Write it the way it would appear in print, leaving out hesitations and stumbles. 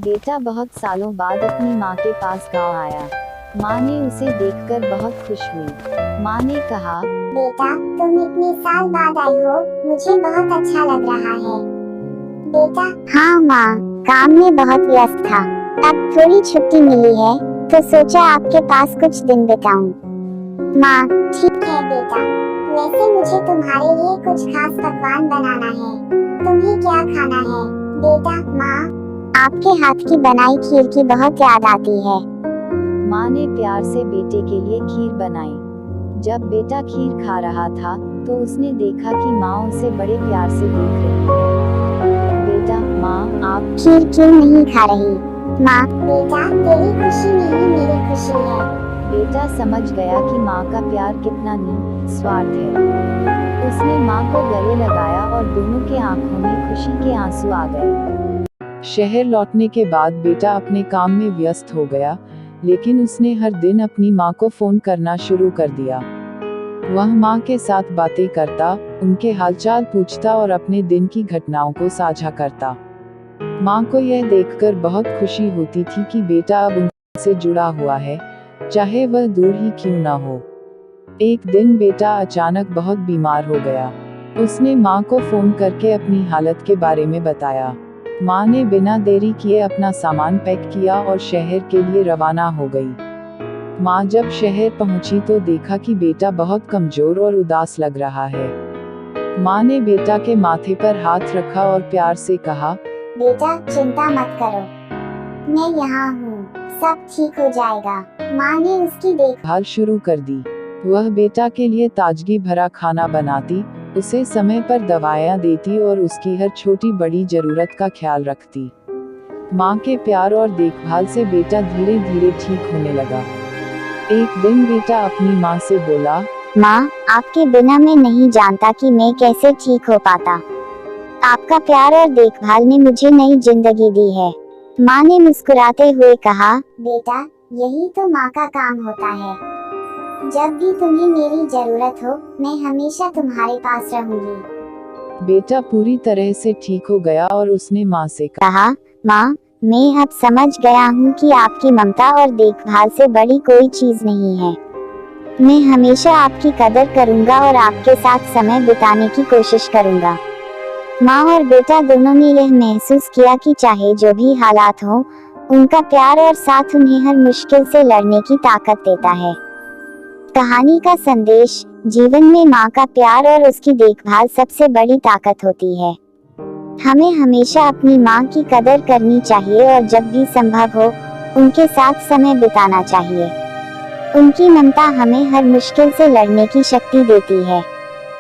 बेटा बहुत सालों बाद अपनी माँ के पास गांव आया। माँ ने उसे देखकर बहुत खुश हुई। माँ ने कहा, बेटा तुम इतने साल बाद आए हो, मुझे बहुत अच्छा लग रहा है। बेटा हाँ माँ, काम में बहुत व्यस्त था। अब थोड़ी छुट्टी मिली है तो सोचा आपके पास कुछ दिन बिताऊं। माँ ठीक है बेटा, वैसे मुझे तुम्हारे लिए कुछ खास पकवान बनाना है। तुम्हें क्या खाना है बेटा? माँ आपके हाथ की बनाई खीर की बहुत याद आती है। माँ ने प्यार से बेटे के लिए खीर बनाई। जब बेटा खीर खा रहा था तो उसने देखा कि माँ उसे बड़े प्यार से देख रही है। बेटा, माँ आप खीर क्यों नहीं खा रही? माँ बेटा तेरी खुशी में ही मेरी खुशी है। बेटा समझ गया कि माँ का प्यार कितना निस्वार्थ है। उसने माँ को गले लगाया और दोनों के आंखों में खुशी के आंसू आ गए। शहर लौटने के बाद बेटा अपने काम में व्यस्त हो गया, लेकिन उसने हर दिन अपनी माँ को फोन करना शुरू कर दिया। वह माँ के साथ बातें करता, उनके हालचाल पूछता और अपने दिन की घटनाओं को साझा करता। माँ को यह देखकर बहुत खुशी होती थी कि बेटा अब उनसे जुड़ा हुआ है, चाहे वह दूर ही क्यों ना हो। एक दिन बेटा अचानक बहुत बीमार हो गया। उसने माँ को फोन करके अपनी हालत के बारे में बताया। माँ ने बिना देरी किए अपना सामान पैक किया और शहर के लिए रवाना हो गई। माँ जब शहर पहुंची तो देखा कि बेटा बहुत कमजोर और उदास लग रहा है। माँ ने बेटा के माथे पर हाथ रखा और प्यार से कहा, बेटा चिंता मत करो, मैं यहाँ हूँ, सब ठीक हो जाएगा। माँ ने उसकी देखभाल शुरू कर दी। वह बेटा के लिए ताजगी भरा खाना बनाती, उसे समय पर दवाइयाँ देती और उसकी हर छोटी बड़ी जरूरत का ख्याल रखती। माँ के प्यार और देखभाल से बेटा धीरे धीरे ठीक होने लगा। एक दिन बेटा अपनी माँ से बोला, माँ आपके बिना मैं नहीं जानता कि मैं कैसे ठीक हो पाता। आपका प्यार और देखभाल ने मुझे नई जिंदगी दी है। माँ ने मुस्कुराते हुए कहा, बेटा यही तो माँ का काम होता है। जब भी तुम्हें मेरी जरूरत हो, मैं हमेशा तुम्हारे पास रहूंगी। बेटा पूरी तरह से ठीक हो गया और उसने माँ से कहा, माँ मैं अब समझ गया हूँ कि आपकी ममता और देखभाल से बड़ी कोई चीज नहीं है। मैं हमेशा आपकी कदर करूँगा और आपके साथ समय बिताने की कोशिश करूँगा। माँ और बेटा दोनों ने यह महसूस किया कि चाहे जो भी हालात हो, उनका प्यार और साथ उन्हें हर मुश्किल से लड़ने की ताकत देता है। कहानी का संदेश, जीवन में माँ का प्यार और उसकी देखभाल सबसे बड़ी ताकत होती है। हमें हमेशा अपनी माँ की कदर करनी चाहिए और जब भी संभव हो, उनके साथ समय बिताना चाहिए। उनकी ममता हमें हर मुश्किल से लड़ने की शक्ति देती है।